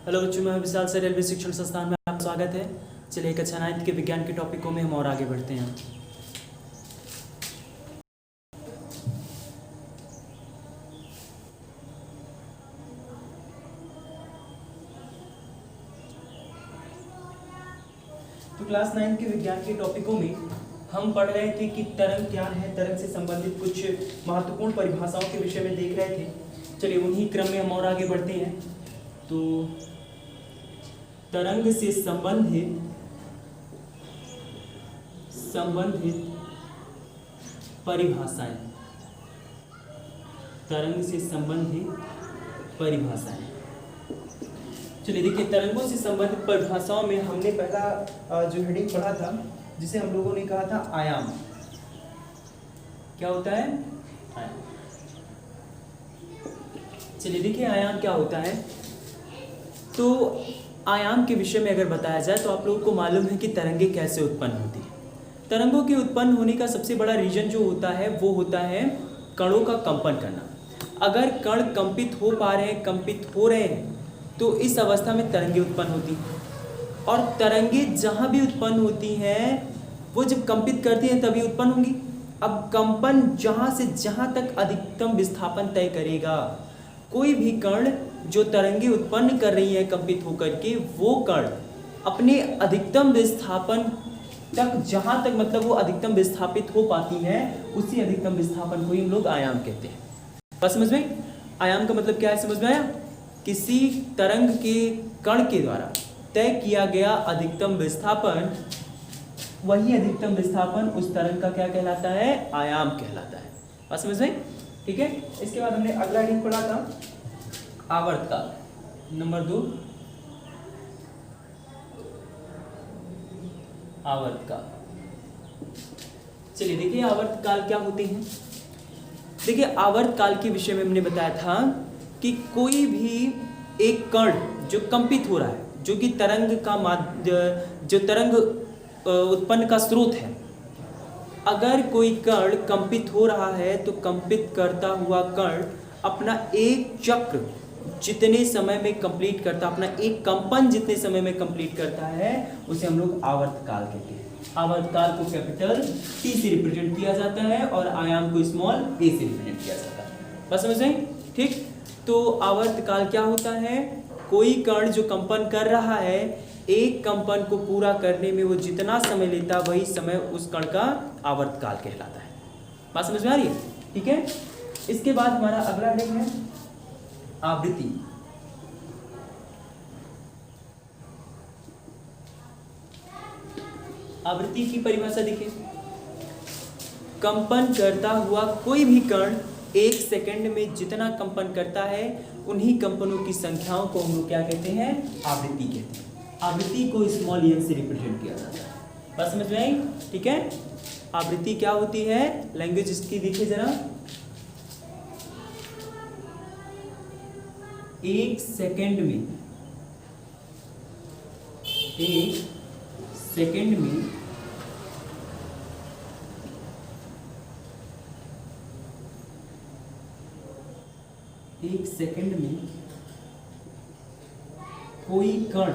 Hello बच्चों, मैं विशाल से रेलवे शिक्षण संस्थान में आपका स्वागत है। चलिए कक्षा 9 के विज्ञान के टॉपिकों में हम और आगे बढ़ते हैं। तो क्लास 9 के विज्ञान के टॉपिकों में हम पढ़ रहे थे कि तरंग क्या है, तरंग से संबंधित कुछ महत्वपूर्ण परिभाषाओं के विषय में देख रहे थे। चलिए उन्हीं क्रम में हम और आगे बढ़ते हैं। तो तरंग से संबंधित परिभाषाएं, तरंग से संबंधित परिभाषाएं। चलिए देखिए, तरंगों से संबंधित परिभाषाओं में हमने पहला जो हेडिंग पढ़ा था, जिसे हम लोगों ने कहा था आयाम। क्या होता है? आयाम। चलिए देखिए, आयाम क्या होता है। तो आयाम के विषय में अगर बताया जाए तो आप लोगों को मालूम है कि तरंगें कैसे उत्पन्न होती हैं। तरंगों के उत्पन्न होने का सबसे बड़ा रीजन जो होता है वो होता है कणों का कंपन करना। अगर कण कंपित हो पा रहे हैं, कंपित हो रहे हैं, तो इस अवस्था में तरंगें उत्पन्न होती हैं। और तरंगें जहाँ भी उत्पन्न होती हैं वो जब कंपित करती हैं तभी उत्पन्न होंगी। अब कंपन जहाँ से जहाँ तक अधिकतम विस्थापन तय करेगा, कोई भी कण जो तरंगे उत्पन्न कर रही है कंपित होकर के, वो कण अपने अधिकतम विस्थापन तक, जहां तक मतलब वो अधिकतम विस्थापित हो पाती हैं, उसी अधिकतम विस्थापन को ही हम लोग आयाम कहते हैं। बस समझ में? आयाम का मतलब क्या है, समझ में आया? किसी तरंग के कण के द्वारा तय किया गया अधिकतम विस्थापन, वही अधिकतम विस्थापन उस तरंग का क्या कहलाता है? आयाम कहलाता है। बस समझ में? ठीक है। इसके बाद हमने अगला हेडिंग पढ़ा था आवर्तकाल। नंबर 2, आवर्तकाल। चलिए देखिए, आवर्तकाल क्या होते हैं। देखिए, आवर्तकाल के विषय में हमने बताया था कि कोई भी एक कण जो कंपित हो रहा है, जो कि तरंग का जो तरंग उत्पन्न का स्रोत है, अगर कोई कण कंपित हो रहा है तो कंपित करता हुआ कण अपना एक चक्र जितने समय में कंप्लीट करता, अपना एक कंपन जितने समय में कंप्लीट करता है, उसे हम लोग आवर्तकाल कहते हैं। आवर्तकाल को कैपिटल T से रिप्रेजेंट किया जाता है और आयाम को स्मॉल a से रिप्रेजेंट किया जाता है। बस समझ रहे? ठीक। तो आवर्तकाल क्या होता है? कोई कण जो कंपन कर रहा है, एक कंपन को पूरा करने में वो जितना समय लेता, वही समय उस कण का आवर्तकाल कहलाता है। बात समझ में आ रही है? ठीक है। इसके बाद हमारा अगला हेडिंग है आवृत्ति। आवृत्ति की परिभाषा देखिए, कंपन करता हुआ कोई भी कण एक सेकंड में जितना कंपन करता है, उन्हीं कंपनों की संख्याओं को हम लोग क्या कहते हैं? आवृत्ति कहते हैं। आवृत्ति को स्मॉल n से रिप्रेजेंट किया जाता है। बस समझ में आई? ठीक है। आवृत्ति क्या होती है? लैंग्वेज इसकी देखिए जरा। एक सेकंड में कोई कण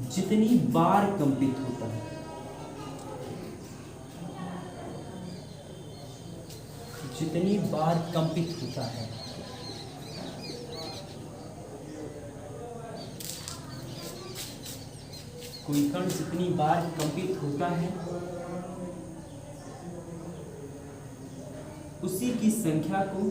जितनी बार कंपित होता है, जितनी बार कंपित होता है, कोई कण जितनी बार कंपित होता है, उसी की संख्या को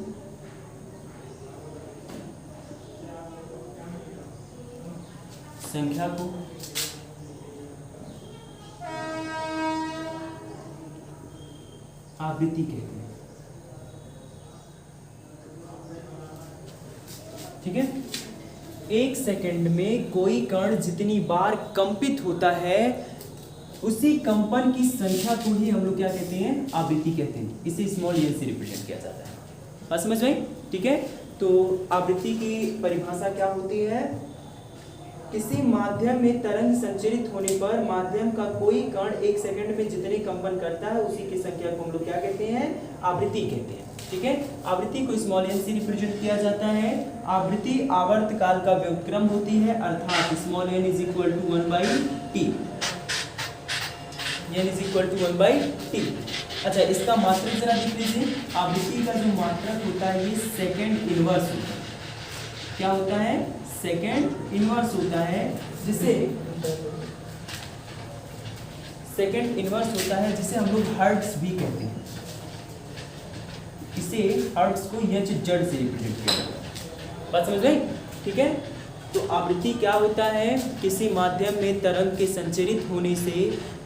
आवृत्ति कहते हैं। ठीक है। एक सेकंड में कोई कण जितनी बार कंपित होता है, उसी कंपन की संख्या को ही हम लोग क्या कहते हैं? आवृत्ति कहते हैं। इसे स्मॉल n से रिप्रेजेंट किया जाता है। बात समझ में? ठीक है। तो आवृत्ति की परिभाषा क्या होती है? किसी माध्यम में तरंग संचरित होने पर माध्यम का कोई कण एक सेकंड में जितने कंपन करता है, उसी की संख्या को हम लोग क्या कहते हैं? आवृत्ति कहते हैं। ठीक है। आवृत्ति को स्मॉल एन से रिप्रेजेंट किया जाता है। आवृत्ति आवर्त काल का व्युत्क्रम होती है, अर्थात small N is equal to 1/t, N is equal to 1/t। अच्छा, इसका मात्रक जरा देख लीजिए। आवृत्ति का जो मात्रक होता है ये सेकंड इनवर्स होता है। क्या होता है? सेकंड इनवर्स होता है, जिसे सेकंड इनवर्स होता है जिसे हम लोग हर्ट्ज भी कहते हैं। इसे हर्ट्ज को एच जेड से रिप्रेजेंट किया जाता है। बात समझ गई? ठीक है। तो आवृत्ति क्या होता है? किसी माध्यम में तरंग के संचरित होने से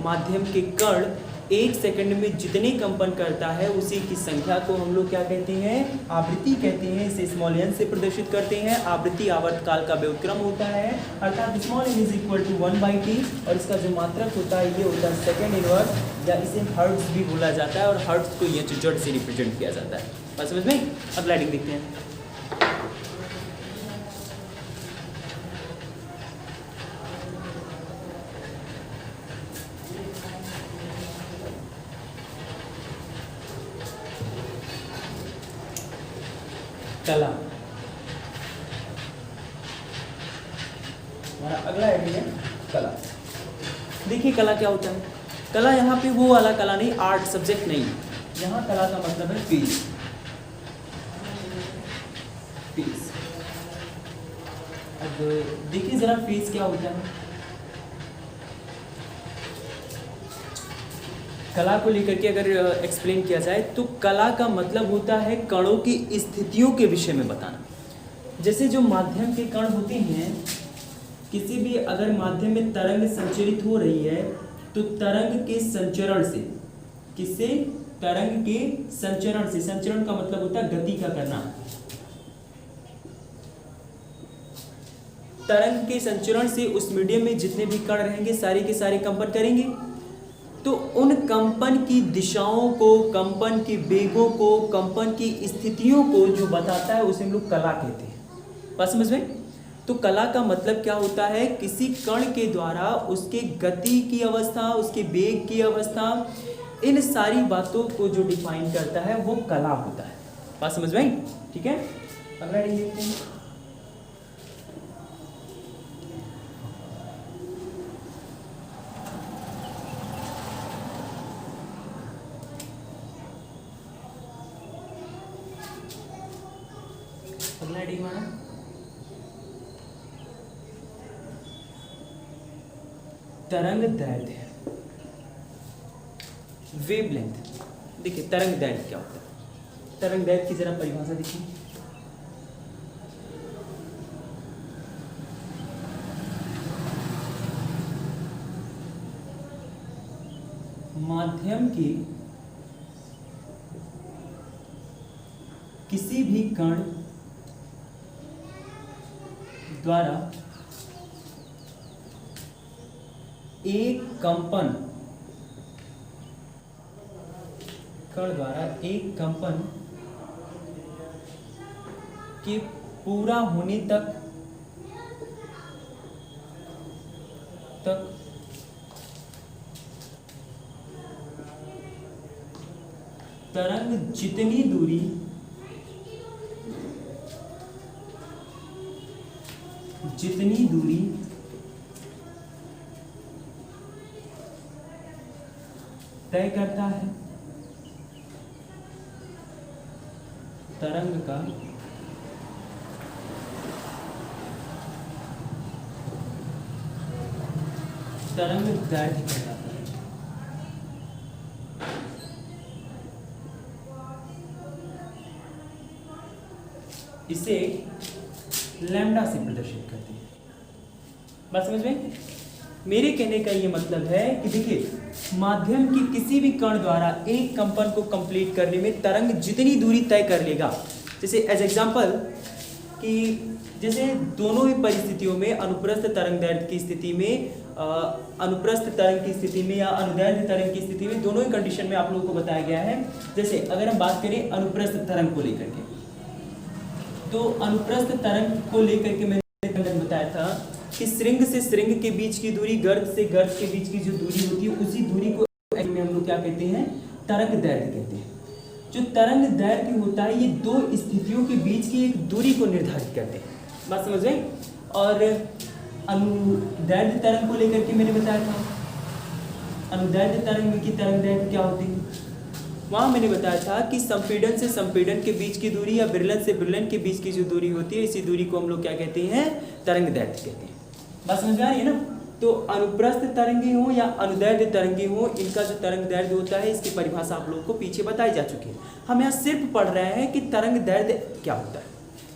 माध्यम के कण 1 सेकंड में जितने कंपन करता है उसी की संख्या को हम लोग क्या कहते हैं? आवृत्ति कहते हैं। इसे स्मॉल एन से प्रदर्शित करते हैं। आवृत्ति आवर्त काल का व्युत्क्रम होता है, अर्थात small N is equal to 1/t, और इसका जो मात्रक होता है ये होता है सेकंड इनवर्स, या इसे हर्ट्ज भी बोला जाता है, और हर्ट्ज को एच जेड से रिप्रेजेंट किया जाता है। बात समझ में? अब लाइटिंग देखते हैं। कला हमारा अगला आइडिया है कला। देखिए कला क्या होता है। कला यहाँ पे वो वाला कला नहीं, आर्ट सब्जेक्ट नहीं। यहाँ कला का मतलब है पीस। पीस। अब देखिए जरा पीस क्या होता है। कला को लेकर के अगर एक्सप्लेन किया जाए तो कला का मतलब होता है कणों की स्थितियों के विषय में बताना। जैसे जो माध्यम के कण होते हैं, किसी भी अगर माध्यम में तरंग संचरित हो रही है तो तरंग के संचरण से, किससे? तरंग के संचरण से। संचरण का मतलब होता है गति का करना। तरंग के संचरण से उस मीडियम में जितने भी कण रहेंगे सारे के सारे कंपन करेंगे। तो उन कंपन की दिशाओं को, कंपन की वेगों को, कंपन की स्थितियों को जो बताता है उसे हम लोग कला कहते हैं। बात समझ में? तो कला का मतलब क्या होता है? किसी कण के द्वारा उसके गति की अवस्था, उसके वेग की अवस्था, इन सारी बातों को जो डिफाइन करता है वो कला होता है। बात समझ में? ठीक है। अगला देखते हैं। अगला डी माना तरंग दैर्ध्य, वेवलेंथ। देखिए तरंग दैर्ध्य क्या होता है। तरंग दैर्ध्य की जरा परिभाषा देखिए। माध्यम के किसी भी कण द्वारा एक कंपन, कण द्वारा एक कंपन के पूरा होने तक तरंग जितनी दूरी तय करता है तरंग का तरंग दैर्ध्य कहलाता है। इसे लैम्डा से प्रदर्शित करते हैं। बात समझ में? मेरे कहने का ये मतलब है कि देखिए माध्यम की किसी भी कण द्वारा एक कंपन को कंप्लीट करने में तरंग जितनी दूरी तय कर लेगा, जैसे एज एग्जांपल कि जैसे दोनों ही परिस्थितियों में अनुप्रस्थ तरंग दैर्ध्य की स्थिति में, अनुप्रस्थ तरंग की स्थिति में या अनुदैर्ध्य तरंग की स्थिति में, दोनों ही कंडीशन में आप लोगों को बताया गया है। जैसे अगर हम बात करें अनुप्रस्थ तरंग को लेकर के, तो अनुप्रस्थ तरंग को लेकर के मैंने बताया था कि श्रृंग से श्रृंग के बीच की दूरी, गर्त से गर्त के बीच की जो दूरी होती है, उसी दूरी को में हम लोग क्या कहते हैं? तरंग दैर्ध्य कहते हैं। जो तरंग दैर्घ्य होता है ये दो स्थितियों के बीच की एक दूरी को निर्धारित करते हैं, बात समझ रहे हैं। और अनुदैर्घ्य तरंग को लेकर के मैंने बताया था, अनुदैर्घ्य तरंग की तरंग दैर्घ्य क्या होती है, वहाँ मैंने बताया था कि संपीड़न से संपीड़न के बीच की दूरी या विरलन से विरलन के बीच की जो दूरी होती है, इसी दूरी को हम लोग क्या कहते हैं, तरंग दैर्घ्य कहते हैं। बात समझ में आ रही है ना। तो अनुप्रस्थ तरंगे हो या अनुदैर्घ्य तरंगे हो, इनका जो तरंग दैर्घ्य होता है इसकी परिभाषा आप लोगों को पीछे बताई जा चुकी है। हम यहाँ सिर्फ पढ़ रहे हैं कि तरंग दैर्घ्य क्या होता है,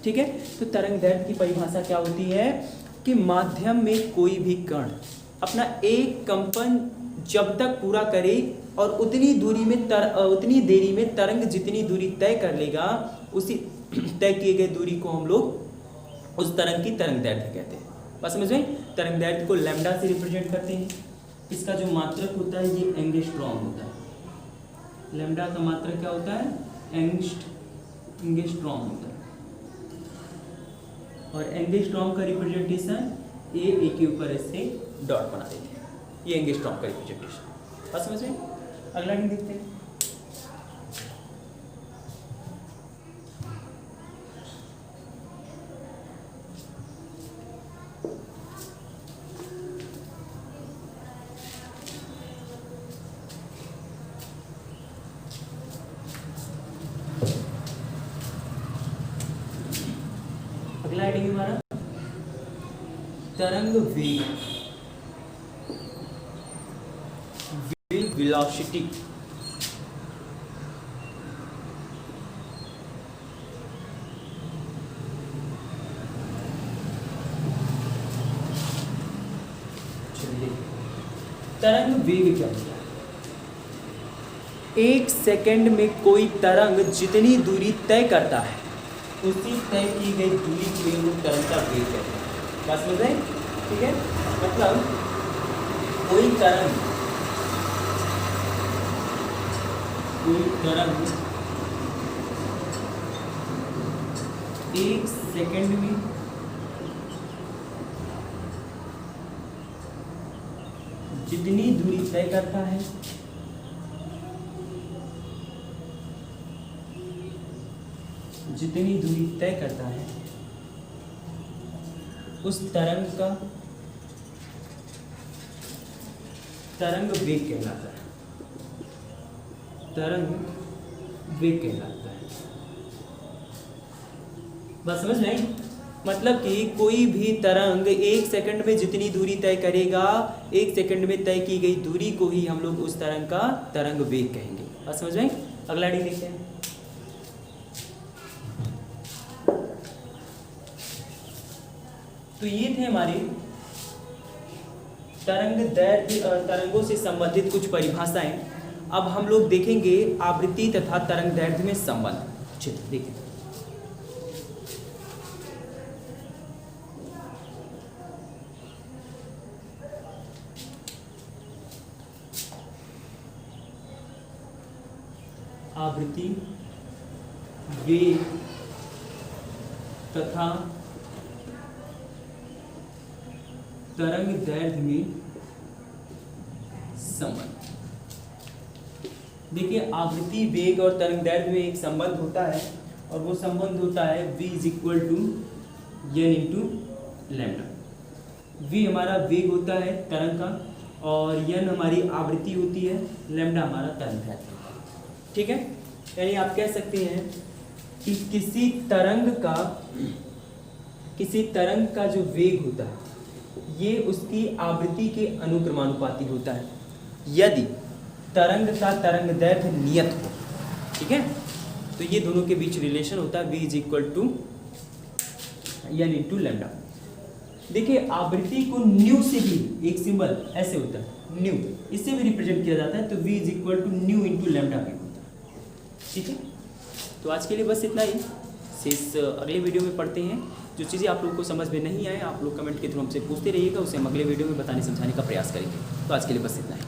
ठीक है। तो तरंग दैर्घ्य की परिभाषा क्या होती है कि माध्यम में कोई भी कण अपना एक कंपन जब तक पूरा करे और उतनी देरी में तरंग जितनी दूरी तय कर लेगा, उसी तय किए गए दूरी को हम लोग उस तरंग की तरंग दैर्घ्य कहते हैं। बस समझ में। तरंग दैर्घ्य को लैम्डा से रिप्रेजेंट करते हैं। इसका जो मात्रक होता है ये एंगस्ट्रॉम होता है। लैम्डा का मात्रक क्या होता है, एंगस्ट्रॉम होता है। और एंगस्ट्रॉम का रिप्रेजेंटेशन ए के ऊपर ऐसे डॉट बना देते हैं, ये एंगस्ट्रॉम का रिप्रेजेंटेशन। बस समझ में। अगला नहीं देखते हैं। अगला हेडिंग हमारा तरंग वेग, वेलोसिटी। तरंग वेग क्या होता है, एक सेकंड में कोई तरंग जितनी दूरी तय करता है उसी तय की गई दूरी को हम लोग तरंग का वेग कहते हैं। बात समझ रहे हैं, ठीक है। मतलब कोई तरंग एक सेकंड में जितनी दूरी तय करता है उस तरंग का तरंग वेग कहलाता है। तरंग वेग कहलाता है। बस समझ नहीं। मतलब कि कोई भी तरंग एक सेकंड में जितनी दूरी तय करेगा, एक सेकंड में तय की गई दूरी को ही हम लोग उस तरंग का तरंग वेग कहेंगे। बस समझ में। अगला हेडिंग देखते हैं। तो ये थे हमारे तरंगों से संबंधित कुछ परिभाषाएं। अब हम लोग देखेंगे आवृत्ति तथा तरंग दैर्घ्य में संबंध। चलिए देखें। आवृत्ति, वेग तथा तरंग दैर्घ्य में संबंध। देखिए, आवृत्ति, वेग और तरंग दैर्घ्य में एक संबंध होता है और वो संबंध होता है v = n × लैम्डा। v हमारा वेग होता है तरंग का और n हमारी आवृत्ति होती है, लैम्डा हमारा तरंग दैर्घ्य। ठीक है। यानी आप कह सकते हैं कि किसी तरंग का जो वेग होता है ये उसकी आवृत्ति के अनुक्रमानुपाती होता है यदि तरंग का तरंग दैर्घ्य नियत हो। ठीक है। तो ये दोनों के बीच रिलेशन होता है v = n × लैम्डा। देखिए, आवृत्ति को न्यू से भी एक सिंबल ऐसे होता है, न्यू, इससे भी रिप्रेजेंट किया जाता है। तो v = न्यू × लैम्डा भी होता है। ठीक है। तो आज के लिए बस इतना ही। शेष अगले वीडियो में पढ़ते हैं। जो चीज़ें आप लोगों को समझ में नहीं आए, आप लोग कमेंट के थ्रू हमसे पूछते रहिएगा, उसे हम अगले वीडियो में बताने समझाने का प्रयास करेंगे। तो आज के लिए बस इतना ही।